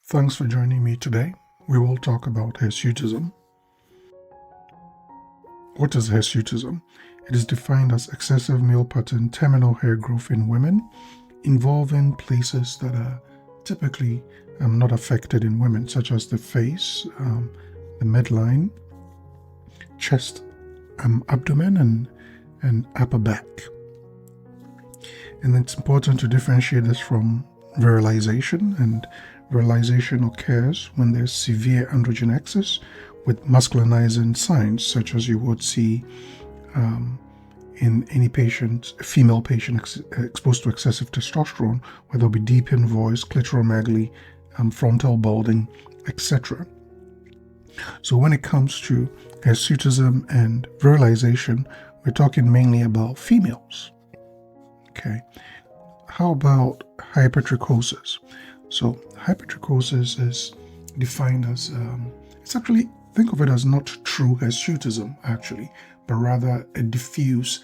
Thanks for joining me today. We will talk about hirsutism. What is hirsutism? It is defined as excessive male pattern terminal hair growth in women involving places that are typically not affected in women, such as the face, the midline, chest, abdomen, and upper back. And it's important to differentiate this from virilization, and virilization occurs when there's severe androgen excess with masculinizing signs, such as you would see in any patient, a female patient exposed to excessive testosterone, where there'll be deepened voice, clitoromegaly, frontal balding, etc. So when it comes to hirsutism and virilization, we're talking mainly about females. Okay. How about hypertrichosis? So hypertrichosis is defined as, it's actually, think of it as not true hirsutism actually, but rather a diffuse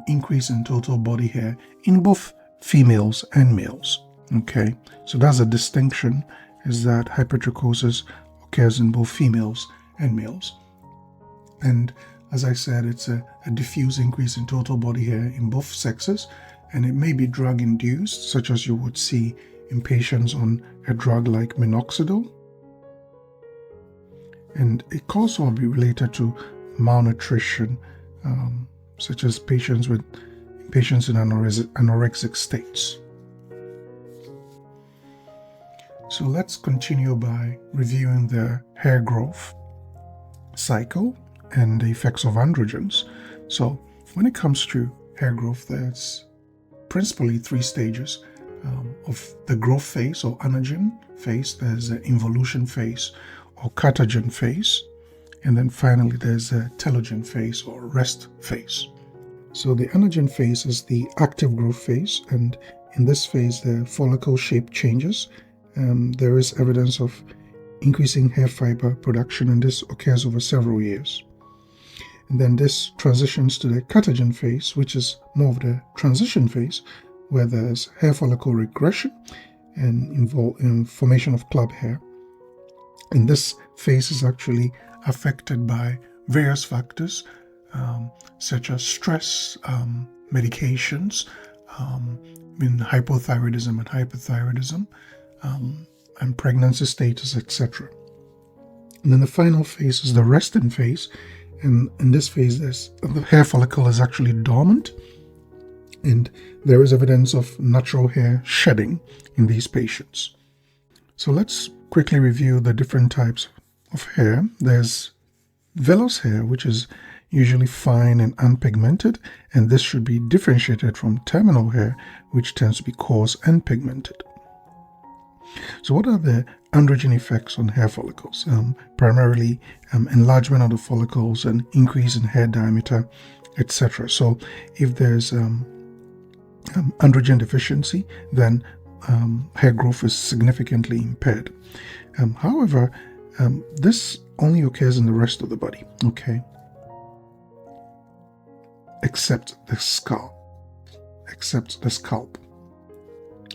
increase in total body hair in both females and males. Okay, so that's a distinction, is that hypertrichosis occurs in both females and males. And as I said, it's a diffuse increase in total body hair in both sexes, and it may be drug-induced, such as you would see in patients on a drug like minoxidil. And it can also be related to malnutrition, such as patients in anorexic states. So let's continue by reviewing the hair growth cycle and the effects of androgens. So when it comes to hair growth, there's principally three stages of the growth phase or anagen phase. There's the involution phase or catagen phase, and then finally there's a telogen phase or rest phase. So the anagen phase is the active growth phase, and in this phase the follicle shape changes. There is evidence of increasing hair fiber production, and this occurs over several years. And then this transitions to the catagen phase, which is more of the transition phase, where there's hair follicle regression and formation of club hair. And this phase is actually affected by various factors, such as stress, medications, hypothyroidism and hyperthyroidism, and pregnancy status, etc. And then the final phase is the resting phase. And in this phase, the hair follicle is actually dormant, and there is evidence of natural hair shedding in these patients. So let's quickly review the different types of hair. There's vellus hair, which is usually fine and unpigmented, and this should be differentiated from terminal hair, which tends to be coarse and pigmented. So what are the androgen effects on hair follicles? Primarily enlargement of the follicles and increase in hair diameter, etc. So if there's androgen deficiency, then hair growth is significantly impaired. However, this only occurs in the rest of the body, okay? Except the scalp.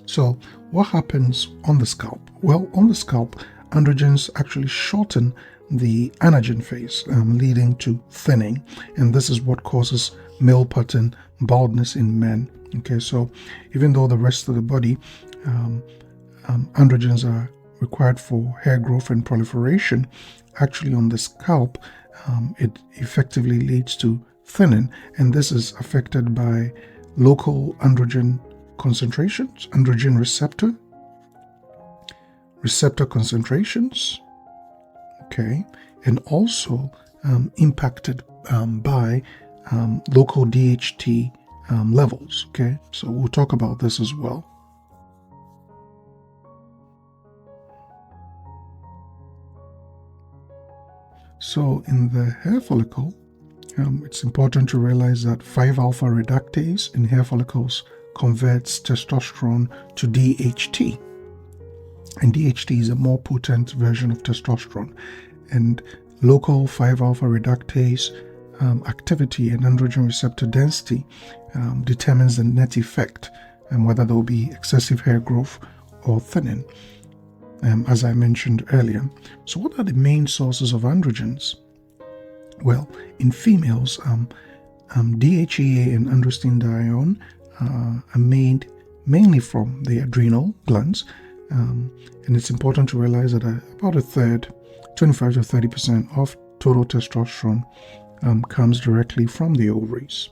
So what happens on the scalp? Well, on the scalp, androgens actually shorten the anagen phase, leading to thinning, and this is what causes male pattern baldness in men. Okay, so even though the rest of the body androgens are required for hair growth and proliferation, actually on the scalp it effectively leads to thinning, and this is affected by local androgen concentrations, androgen receptor concentrations, okay, and also impacted by local DHT levels, okay? So we'll talk about this as well. So in the hair follicle, it's important to realize that 5-alpha reductase in hair follicles converts testosterone to DHT. And DHT is a more potent version of testosterone. And local 5-alpha reductase activity and androgen receptor density determines the net effect and whether there will be excessive hair growth or thinning. as I mentioned earlier. So what are the main sources of androgens? Well, in females, DHEA and androstenedione are made mainly from the adrenal glands, and it's important to realize that about a third, 25 to 30% of total testosterone comes directly from the ovaries,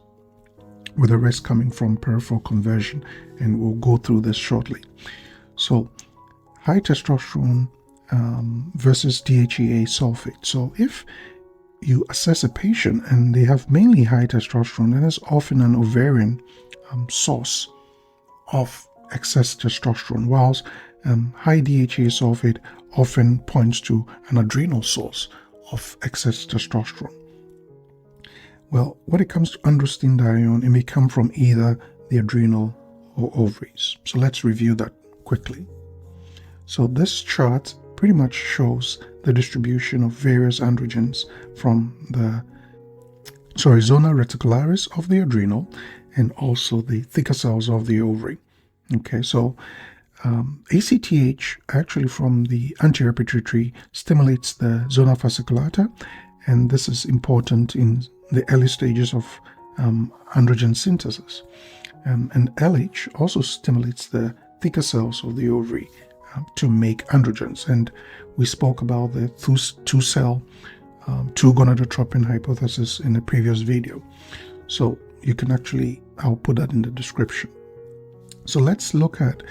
with the rest coming from peripheral conversion, and we'll go through this shortly. So high testosterone versus DHEA sulfate. So if you assess a patient and they have mainly high testosterone, then there's often an ovarian source of excess testosterone, whilst high DHEA sulfate often points to an adrenal source of excess testosterone. Well, when it comes to androstenedione, it may come from either the adrenal or ovaries. So let's review that quickly. So this chart pretty much shows the distribution of various androgens from the zona reticularis of the adrenal and also the thicker cells of the ovary. Okay, so ACTH actually from the anterior pituitary stimulates the zona fasciculata, and this is important in the early stages of androgen synthesis. And LH also stimulates the thicker cells of the ovary to make androgens, and we spoke about the two-cell, two-gonadotropin hypothesis in a previous video. So you can I'll put that in the description. So let's look at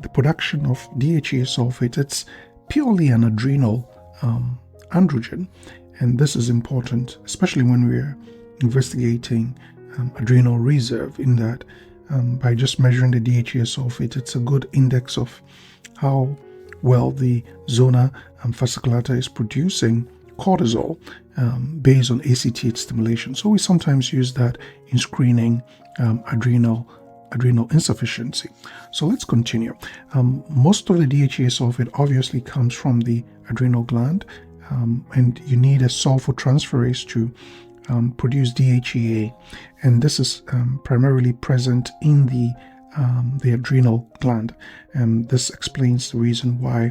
the production of DHEA sulfate. It's purely an adrenal androgen, and this is important, especially when we're investigating adrenal reserve, in that by just measuring the DHEA sulfate, it's a good index of how well the zona fasciculata is producing cortisol based on ACTH stimulation. So we sometimes use that in screening adrenal insufficiency. So let's continue. Most of the DHEA sulfate obviously comes from the adrenal gland, and you need a sulfotransferase to produce DHEA, and this is primarily present in the adrenal gland, and this explains the reason why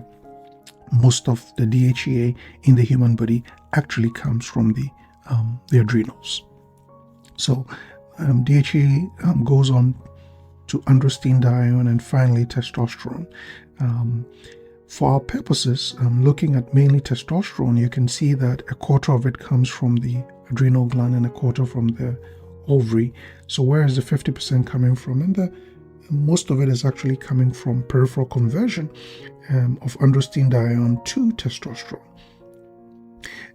most of the DHEA in the human body actually comes from the adrenals. So DHEA goes on to androstenedione and finally testosterone. For our purposes, looking at mainly testosterone, you can see that a quarter of it comes from the adrenal gland and a quarter from the ovary. So where is the 50% coming from? And most of it is actually coming from peripheral conversion of androstenedione to testosterone.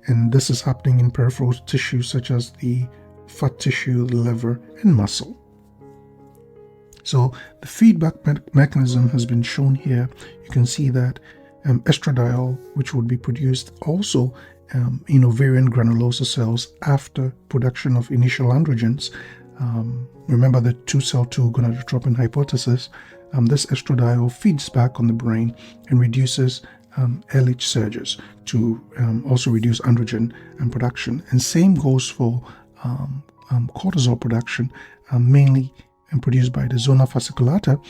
And this is happening in peripheral tissues such as the fat tissue, the liver, and muscle. So the feedback mechanism has been shown here. You can see that estradiol, which would be produced also in ovarian granulosa cells after production of initial androgens. Remember the two-cell two-gonadotropin hypothesis. This estradiol feeds back on the brain and reduces LH surges to also reduce androgen production. And same goes for cortisol production, mainly produced by the zona fasciculata,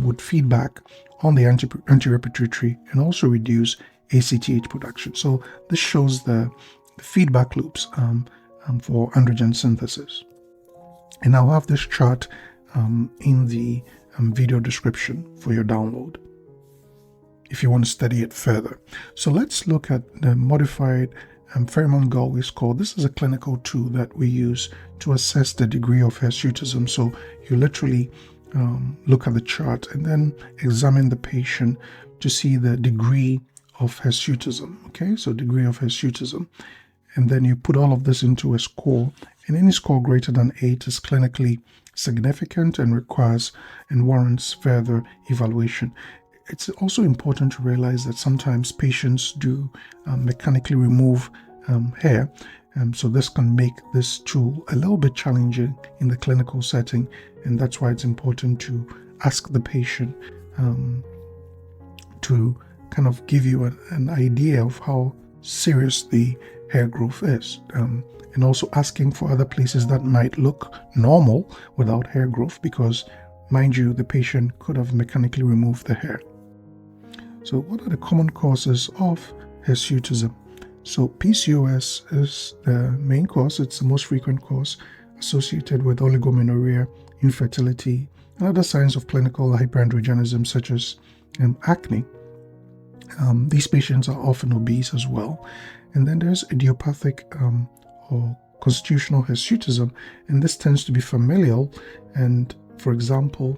would feed back on the anterior pituitary and also reduce ACTH production. So this shows the feedback loops for androgen synthesis. And I'll have this chart in the video description for your download if you want to study it further. So let's look at the modified Pheromone-Galway score. This is a clinical tool that we use to assess the degree of hirsutism. So you literally look at the chart and then examine the patient to see the degree of hirsutism. Okay, so degree of hirsutism. And then you put all of this into a score, and any score greater than 8 is clinically significant and requires and warrants further evaluation. It's also important to realize that sometimes patients do mechanically remove hair, so this can make this tool a little bit challenging in the clinical setting, and that's why it's important to ask the patient to kind of give you an idea of how serious the hair growth is, and also asking for other places that might look normal without hair growth, because mind you, the patient could have mechanically removed the hair. So what are the common causes of hirsutism? So PCOS is the main cause. It's the most frequent cause associated with oligomenorrhea, infertility, and other signs of clinical hyperandrogenism such as acne. These patients are often obese as well. And then there's idiopathic or constitutional hirsutism, and this tends to be familial and, for example,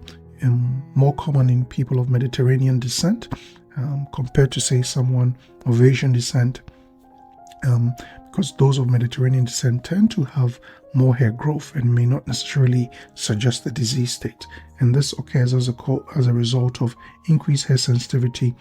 more common in people of Mediterranean descent compared to, say, someone of Asian descent, because those of Mediterranean descent tend to have more hair growth and may not necessarily suggest the disease state. And this occurs as a result of increased hair sensitivity,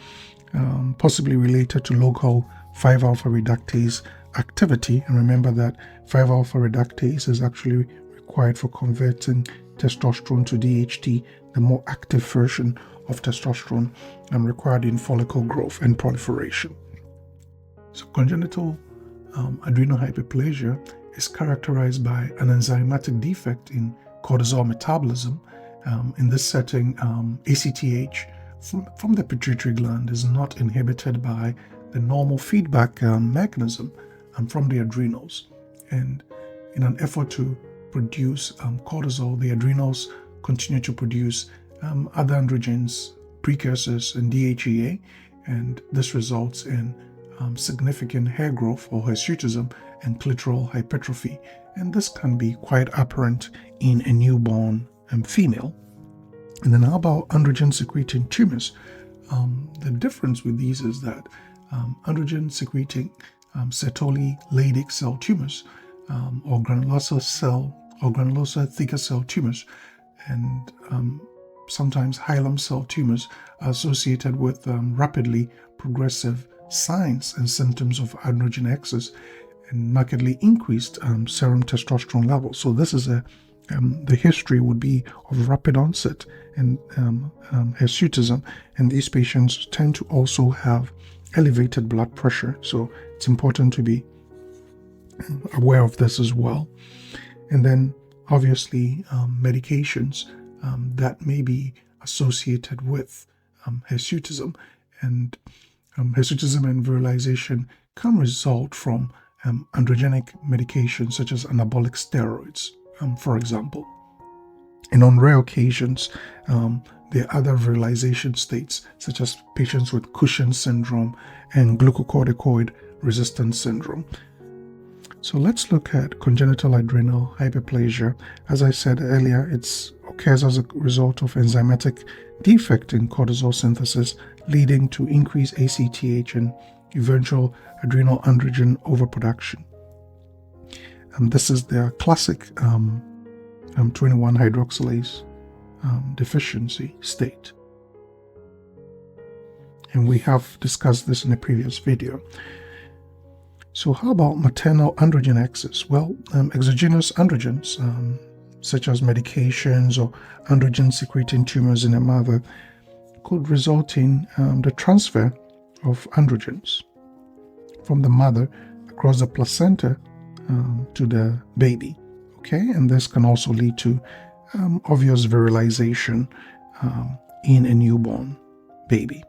possibly related to local 5-alpha reductase activity. And remember that 5-alpha reductase is actually required for converting testosterone to DHT, the more active version of testosterone required in follicle growth and proliferation. So congenital adrenal hyperplasia is characterized by an enzymatic defect in cortisol metabolism. In this setting, ACTH from the pituitary gland is not inhibited by the normal feedback mechanism from the adrenals. And in an effort to produce cortisol, the adrenals continue to produce other androgens, precursors, and DHEA, and this results in significant hair growth or hirsutism and clitoral hypertrophy. And this can be quite apparent in a newborn female. And then how about androgen secreting tumors? The difference with these is that androgen secreting Sertoli-Leydig cell tumors or granulosa thicker cell tumors and sometimes hilum cell tumors are associated with rapidly progressive signs and symptoms of androgen excess and markedly increased serum testosterone levels. So this is the history would be of rapid onset and hirsutism, and these patients tend to also have elevated blood pressure. So it's important to be aware of this as well. And then obviously medications that may be associated with hirsutism, and hirsutism and virilization can result from androgenic medications such as anabolic steroids, for example. And on rare occasions, there are other virilization states such as patients with Cushing's syndrome and glucocorticoid resistance syndrome. So let's look at congenital adrenal hyperplasia. As I said earlier, it occurs as a result of enzymatic defect in cortisol synthesis, leading to increased ACTH and eventual adrenal androgen overproduction. And this is their classic 21-hydroxylase deficiency state. And we have discussed this in a previous video. So how about maternal androgen excess? Well, exogenous androgens, such as medications or androgen-secreting tumors in a mother, could result in the transfer of androgens from the mother across the placenta to the baby. Okay, and this can also lead to obvious virilization in a newborn baby.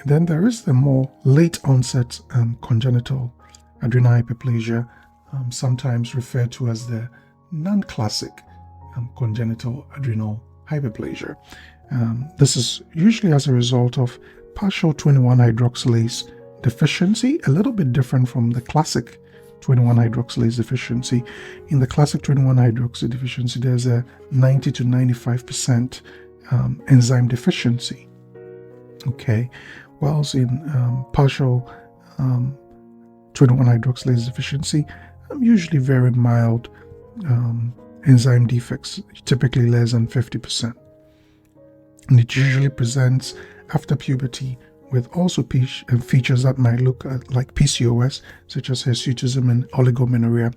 And then there is the more late onset congenital adrenal hyperplasia, sometimes referred to as the non-classic congenital adrenal hyperplasia. This is usually as a result of partial 21-hydroxylase deficiency, a little bit different from the classic 21-hydroxylase deficiency. In the classic 21-hydroxylase deficiency, there's a 90 to 95% enzyme deficiency. Okay, whilst in partial 21-hydroxylase deficiency, usually very mild enzyme defects, typically less than 50%. And it usually presents after puberty with also features that might look like PCOS, such as hirsutism and oligomenorrhea.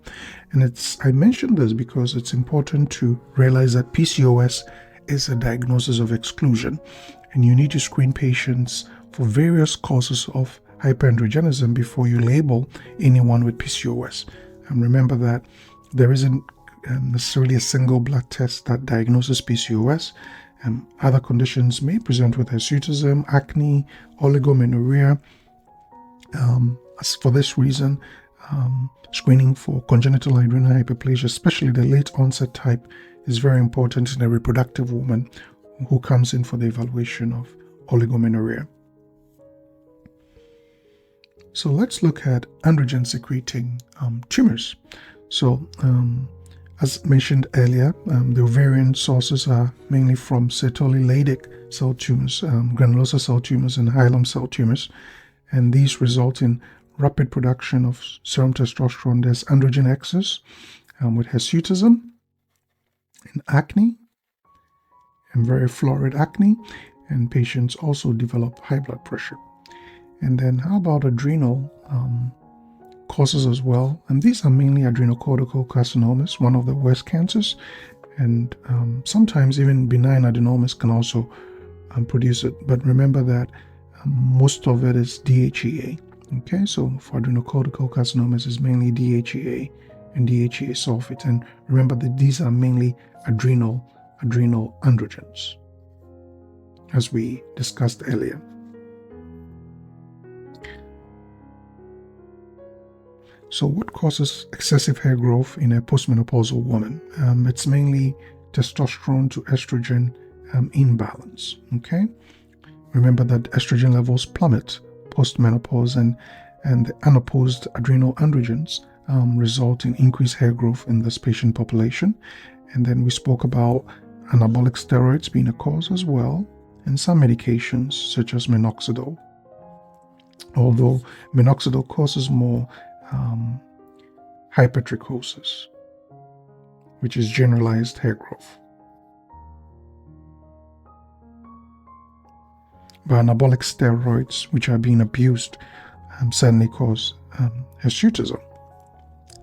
And I mentioned this because it's important to realize that PCOS is a diagnosis of exclusion, and you need to screen patients for various causes of hyperandrogenism before you label anyone with PCOS. And remember that there isn't necessarily a single blood test that diagnoses PCOS. Other conditions may present with hirsutism, acne, oligomenorrhea. For this reason, screening for congenital adrenal hyperplasia, especially the late onset type, is very important in a reproductive woman who comes in for the evaluation of oligomenorrhea. So let's look at androgen secreting tumors. So as mentioned earlier, the ovarian sources are mainly from Sertoli Leydig cell tumors, granulosa cell tumors, and hilum cell tumors, and these result in rapid production of serum testosterone. There's androgen excess with hirsutism and acne, and very florid acne, and patients also develop high blood pressure. And then how about adrenal causes as well? And these are mainly adrenocortical carcinomas, one of the worst cancers, and sometimes even benign adenomas can also produce it. But remember that most of it is DHEA. Okay, so for adrenocortical carcinomas is mainly DHEA and DHEA sulfate. And remember that these are mainly adrenal androgens, as we discussed earlier. So what causes excessive hair growth in a postmenopausal woman? It's mainly testosterone to estrogen imbalance. Okay, remember that estrogen levels plummet postmenopause, and the unopposed adrenal androgens result in increased hair growth in this patient population. And then we spoke about anabolic steroids being a cause as well, and some medications such as minoxidil. Although minoxidil causes more hypertrichosis, which is generalized hair growth. But anabolic steroids, which are being abused, certainly cause hirsutism.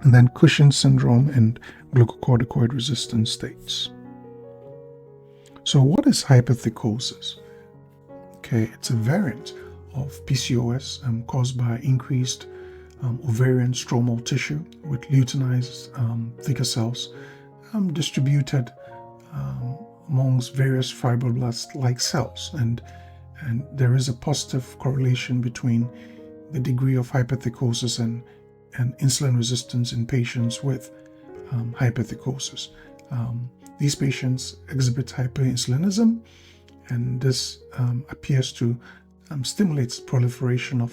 And then Cushing's syndrome and glucocorticoid resistant states. So what is hypertrichosis? Okay, it's a variant of PCOS caused by increased ovarian stromal tissue with luteinized thicker cells distributed amongst various fibroblast-like cells, and there is a positive correlation between the degree of hypertrichosis and insulin resistance in patients with hypertrichosis. These patients exhibit hyperinsulinism, and this appears to stimulate proliferation of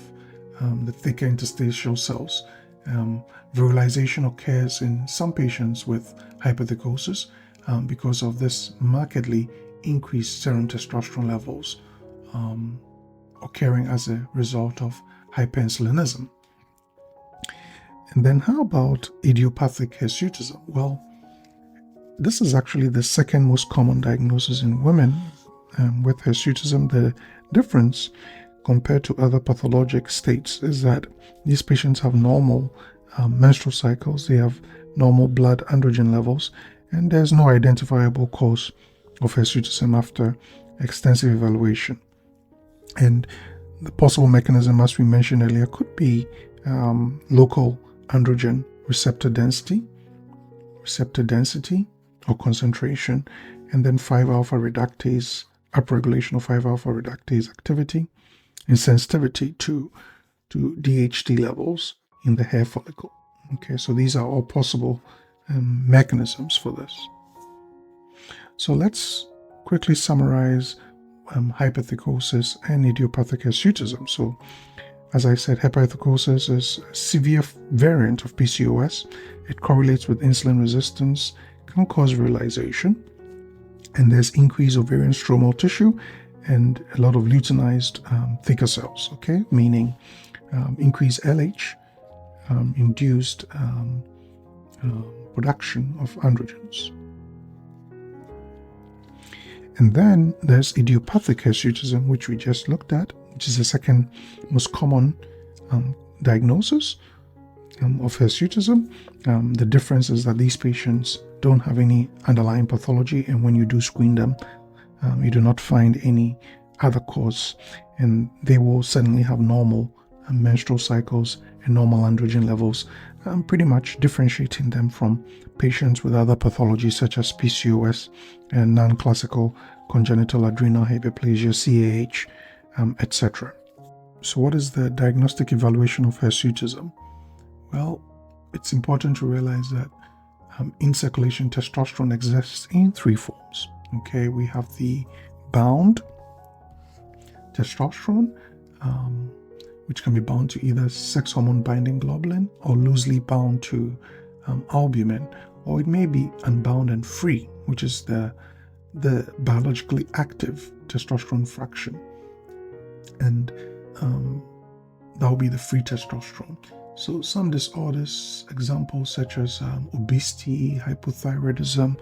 the thicker interstitial cells. Virilization occurs in some patients with hypertrichosis because of this markedly increased serum testosterone levels occurring as a result of hyperinsulinism. And then how about idiopathic hirsutism? Well, this is actually the second most common diagnosis in women with hirsutism. The difference compared to other pathologic states is that these patients have normal menstrual cycles, they have normal blood androgen levels, and there's no identifiable cause of hirsutism after extensive evaluation. And the possible mechanism, as we mentioned earlier, could be local androgen receptor density or concentration, and then 5-alpha reductase, upregulation of 5-alpha reductase activity, and sensitivity to DHT levels in the hair follicle. Okay, so these are all possible mechanisms for this. So let's quickly summarize hypertrichosis and idiopathic hirsutism. So, as I said, hypertrichosis is a severe variant of PCOS. It correlates with insulin resistance, can cause virilization, and there's increased ovarian stromal tissue and a lot of luteinized thicker cells, okay, meaning increased LH, induced production of androgens. And then there's idiopathic hirsutism, which we just looked at, which is the second most common diagnosis of hirsutism. The difference is that these patients don't have any underlying pathology, and when you do screen them, you do not find any other cause, and they will certainly have normal menstrual cycles and normal androgen levels, pretty much differentiating them from patients with other pathologies such as PCOS and non-classical congenital adrenal hyperplasia, CAH, etc. So what is the diagnostic evaluation of hirsutism? Well, it's important to realize that in circulation, testosterone exists in three forms. Okay, we have the bound testosterone, which can be bound to either sex hormone binding globulin or loosely bound to albumin, or it may be unbound and free, which is the biologically active testosterone fraction, and that will be the free testosterone. So some disorders, examples such as obesity, hypothyroidism,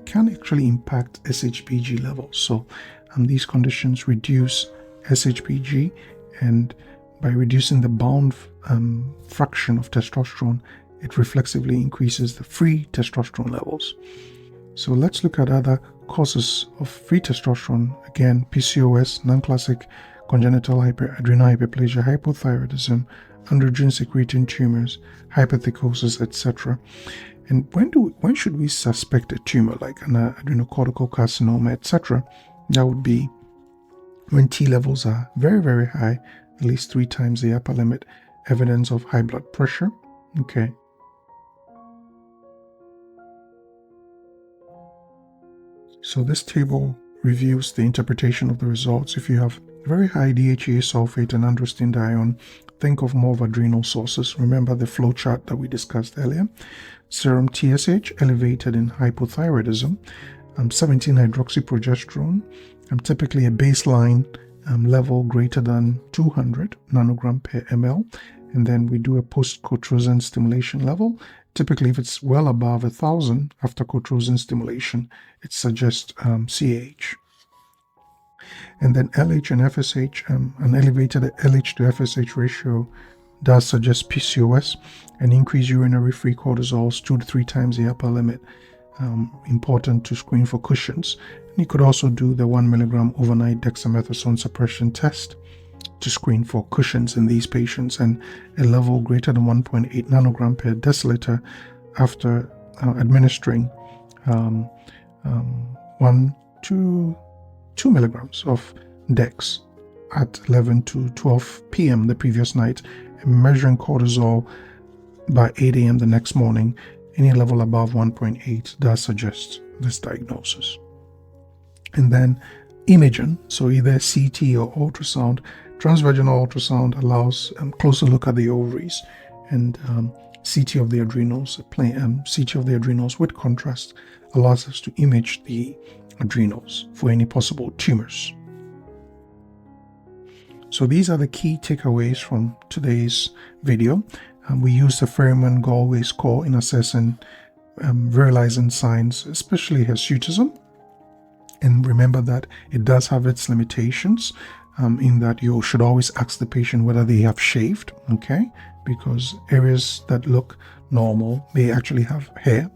can actually impact SHBG levels. So these conditions reduce SHBG, and by reducing the bound fraction of testosterone, it reflexively increases the free testosterone levels. So let's look at other causes of free testosterone. Again, PCOS, non-classic congenital adrenal hyperplasia, hypothyroidism, androgen secreting tumors, hypertrichosis, etc. And when should we suspect a tumor like an adrenocortical carcinoma, etc.? That would be when T levels are very, very high, at least 3 times the upper limit, evidence of high blood pressure. Okay. So this table reviews the interpretation of the results. If you have very high DHEA sulfate and androstenedione, think of more of adrenal sources. Remember the flow chart that we discussed earlier. Serum TSH elevated in hypothyroidism, 17-hydroxyprogesterone, typically a baseline level greater than 200 nanogram per ml, and then we do a post-cortisone stimulation level. Typically, if it's well above 1,000 after cortisone stimulation, it suggests CAH. And then LH and FSH, an elevated LH to FSH ratio does suggest PCOS, and increased urinary free cortisols 2 to 3 times the upper limit. Important to screen for Cushing's. And you could also do the 1 milligram overnight dexamethasone suppression test to screen for Cushing's in these patients, and a level greater than 1.8 nanogram per deciliter after administering 1 to 2 milligrams of dex at 11 to 12 p.m. the previous night, and measuring cortisol by 8 a.m. the next morning. Any level above 1.8 does suggest this diagnosis. And then imaging, so either CT or ultrasound. Transvaginal ultrasound allows a closer look at the ovaries, and CT of the adrenals, CT of the adrenals with contrast allows us to image the adrenals for any possible tumors. So these are the key takeaways from today's video. We use the Ferriman-Galway score in assessing virilizing signs, especially hirsutism. And remember that it does have its limitations, in that you should always ask the patient whether they have shaved, okay? Because areas that look normal may actually have hair.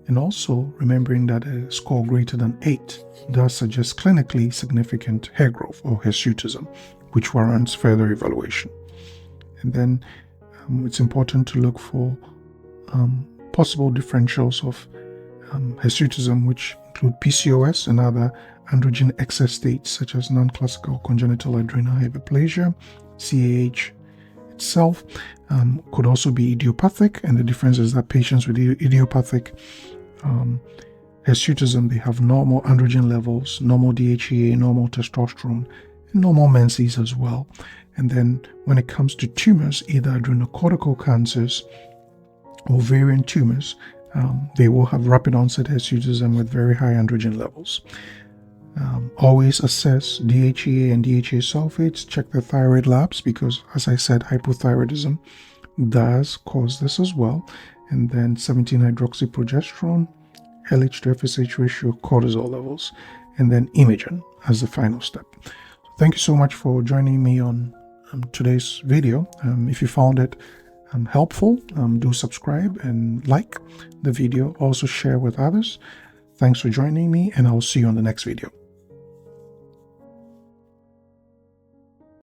And also remembering that a score greater than 8 does suggest clinically significant hair growth or hirsutism, which warrants further evaluation. And then it's important to look for possible differentials of hirsutism, which include PCOS and other androgen excess states such as non-classical congenital adrenal hyperplasia. CAH itself could also be idiopathic, and the difference is that patients with idiopathic hirsutism, they have normal androgen levels, normal DHEA, normal testosterone, and normal menses as well. And then when it comes to tumors, either adrenocortical cancers or ovarian tumors, they will have rapid onset hirsutism with very high androgen levels. Always assess DHEA and DHEA sulfates. Check the thyroid labs because, as I said, hypothyroidism does cause this as well. And then 17-hydroxyprogesterone, LH to FSH ratio, cortisol levels, and then imaging as the final step. Thank you so much for joining me on today's video. If you found it helpful, do subscribe and like the video. Also share with others. Thanks for joining me, and I'll see you on the next video.